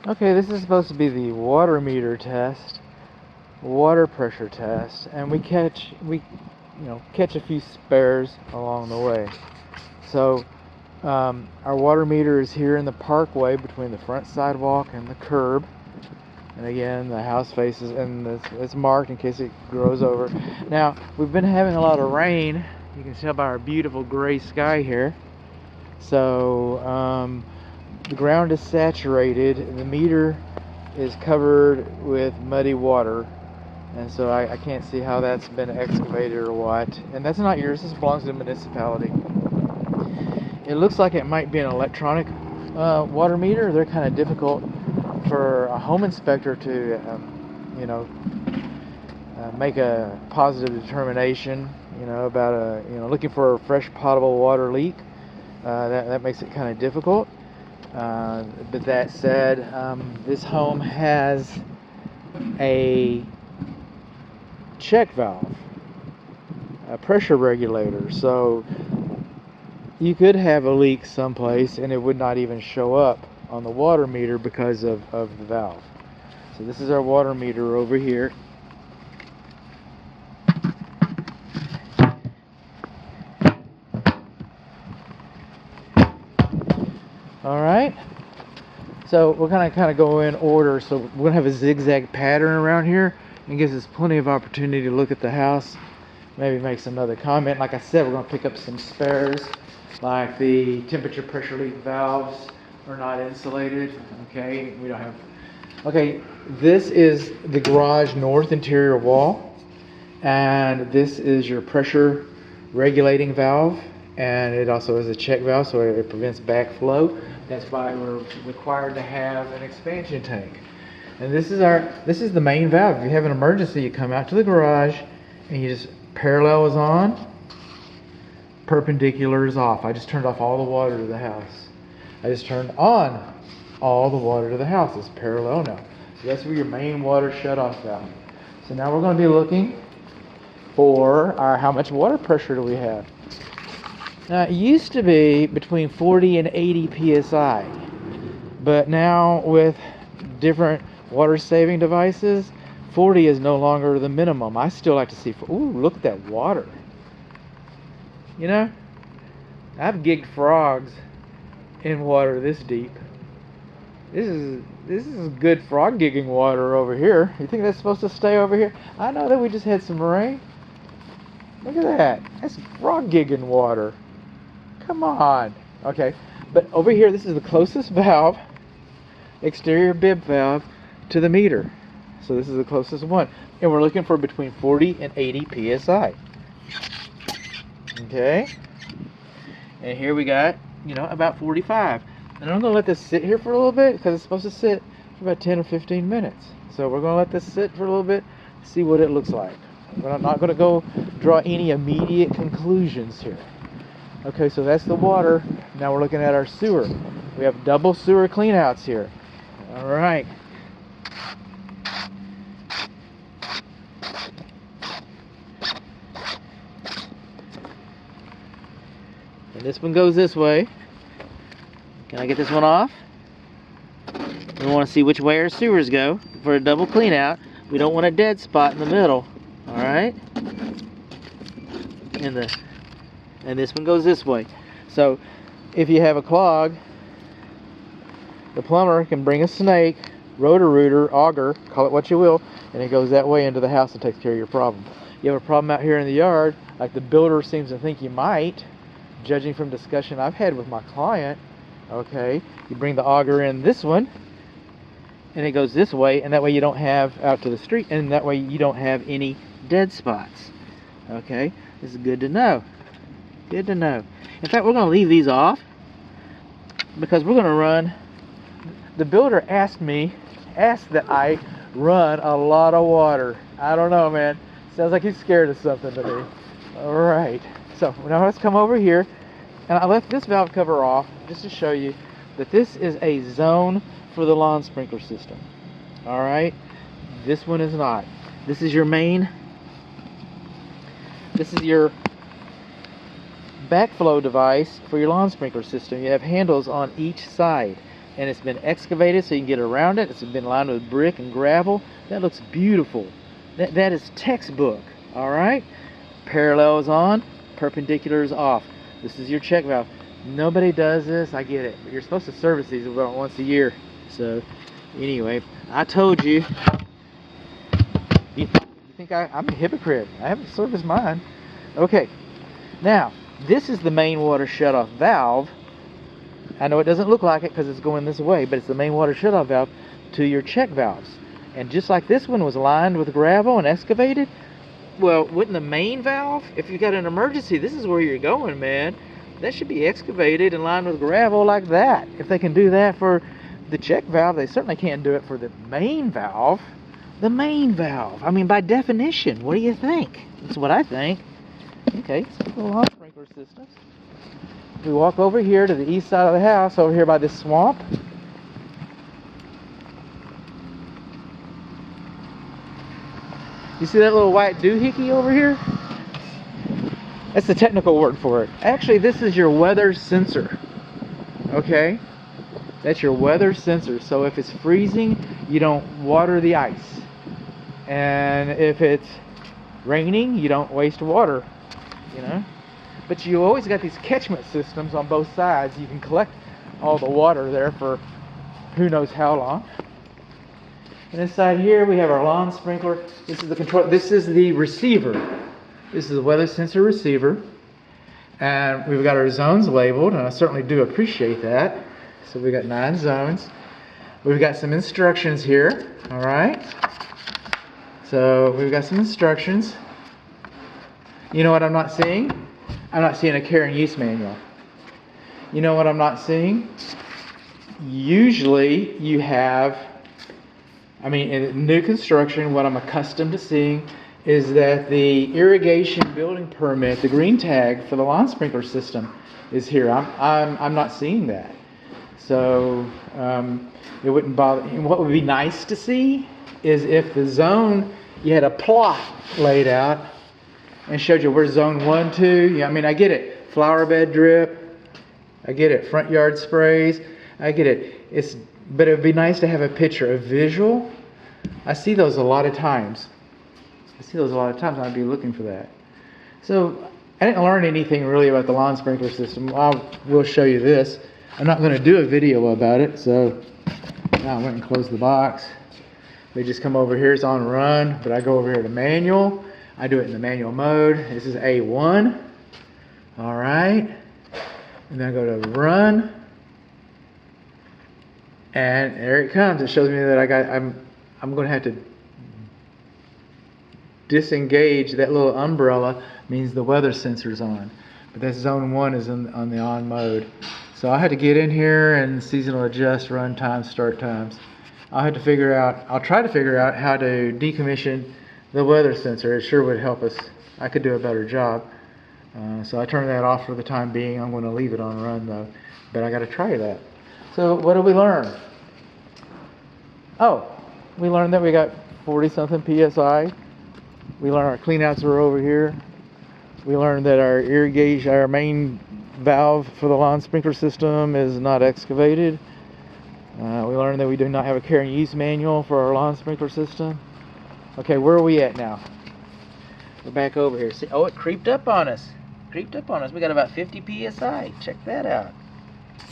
Okay, this is supposed to be the water meter test, water pressure test, and we catch a few spares along the way. So our water meter is here in the parkway between the front sidewalk and the curb. And again, the house faces, and it's marked in case it grows over. Now, we've been having a lot of rain. You can tell by our beautiful gray sky here. So the ground is saturated, and the meter is covered with muddy water. And so I can't see how that's been excavated or what. And that's not yours, this belongs to the municipality. It looks like it might be an electronic water meter. They're kind of difficult for a home inspector to, make a positive determination, about looking for a fresh potable water leak. That makes it kind of difficult. But that said, this home has a check valve, a pressure regulator, so you could have a leak someplace and it would not even show up on the water meter because of the valve. So this is our water meter over here. Alright, so we're gonna kind of go in order. So we're gonna have a zigzag pattern around here, and gives us plenty of opportunity to look at the house, maybe make some other comment. Like I said, we're gonna pick up some spares, like the temperature pressure leak valves are not insulated. Okay, we don't have. Okay, this is the garage north interior wall, and this is your pressure regulating valve, and it also is a check valve, so it prevents backflow. That's why we're required to have an expansion tank. And this is the main valve. If you have an emergency, you come out to the garage and you just parallel is on, perpendicular is off. I just turned off all the water to the house. I just turned on all the water to the house. It's parallel now. So that's where your main water shut-off valve. So now we're going to be looking for how much water pressure do we have. Now, it used to be between 40 and 80 psi, but now with different water-saving devices, 40 is no longer the minimum. I still like to see. Ooh, look at that water. I've gigged frogs in water this deep. This is good frog gigging water over here. You think that's supposed to stay over here? I know that we just had some rain. Look at that. That's frog gigging water. Come on. Okay, but over here, this is the closest valve, exterior bib valve, to the meter. So this is the closest one. And we're looking for between 40 and 80 psi. Okay. And here we got, about 45. And I'm going to let this sit here for a little bit because it's supposed to sit for about 10 or 15 minutes. So we're going to let this sit for a little bit, see what it looks like. But I'm not going to go draw any immediate conclusions here. Okay, so that's the water. Now we're looking at our sewer. We have double sewer cleanouts here. All right. And this one goes this way. Can I get this one off? We want to see which way our sewers go for a double clean out. We don't want a dead spot in the middle. All right. And this one goes this way. So if you have a clog, the plumber can bring a snake, rotor-rooter, auger, call it what you will, and it goes that way into the house and takes care of your problem. You have a problem out here in the yard, like the builder seems to think you might, judging from discussion I've had with my client. Okay, you bring the auger in this one, and it goes this way, and that way you don't have out to the street, and that way you don't have any dead spots. Okay, this is good to know. Good to know. In fact, we're going to leave these off because we're going to run. The builder asked that I run a lot of water. I don't know, man. Sounds like he's scared of something to me. All right. So now let's come over here. And I left this valve cover off just to show you that this is a zone for the lawn sprinkler system. All right. This one is not. This is your main. This is your backflow device for your lawn sprinkler system. You have handles on each side, and it's been excavated so you can get around it. It's been lined with brick and gravel. That looks beautiful. That is textbook. All right, parallel is on, perpendicular is off. This is your check valve. Nobody does this, I get it, but you're supposed to service these about once a year. So anyway, I told you. You think I'm a hypocrite? I haven't serviced mine. Okay, now this is the main water shutoff valve. I know it doesn't look like it because it's going this way, but it's the main water shutoff valve to your check valves. And just like this one was lined with gravel and excavated, well, wouldn't the main valve, if you've got an emergency, this is where you're going, man. That should be excavated and lined with gravel like that. If they can do that for the check valve, they certainly can't do it for the main valve. The main valve. I mean, by definition, what do you think? That's what I think. Okay, so lawn sprinkler systems. We walk over here to the east side of the house, over here by this swamp. You see that little white doohickey over here? That's the technical word for it. Actually, this is your weather sensor. Okay? That's your weather sensor. So if it's freezing, you don't water the ice. And if it's raining, you don't waste water. You know? But you always got these catchment systems on both sides. You can collect all the water there for who knows how long. And this side here, we have our lawn sprinkler. This is the control. This is the receiver. This is the weather sensor receiver. And we've got our zones labeled, and I certainly do appreciate that. So we've got 9 zones. We've got some instructions here. All right. So we've got some instructions. You know what I'm not seeing? I'm not seeing a care and use manual. You know what I'm not seeing? Usually you have, in new construction, what I'm accustomed to seeing is that the irrigation building permit, the green tag for the lawn sprinkler system is here. I'm not seeing that. So it wouldn't bother. And what would be nice to see is if the zone, you had a plot laid out and showed you where zone 1, 2, yeah, I get it. Flower bed drip, I get it. Front yard sprays, I get it. But it would be nice to have a picture, a visual. I see those a lot of times. I'd be looking for that. So I didn't learn anything really about the lawn sprinkler system. I will show you this. I'm not going to do a video about it, so now I went and closed the box. They just come over here, it's on run, but I go over here to manual. I do it in the manual mode. This is A1. All right. And then I go to run. And there it comes. It shows me that I'm going to have to disengage that little umbrella, means the weather sensor's on. But that zone 1 is on the on mode. So I had to get in here and seasonal adjust run times, start times. I'll try to figure out how to decommission the weather sensor. It sure would help us. I could do a better job. So I turned that off for the time being. I'm going to leave it on run though. But I got to try that. So what did we learn? Oh, we learned that we got 40-something PSI. We learned our cleanouts are over here. We learned that our main valve for the lawn sprinkler system is not excavated. We learned that we do not have a care and use manual for our lawn sprinkler system. Okay, where are we at now? We're back over here. See, oh, it creeped up on us. We got about 50 PSI. Check that out.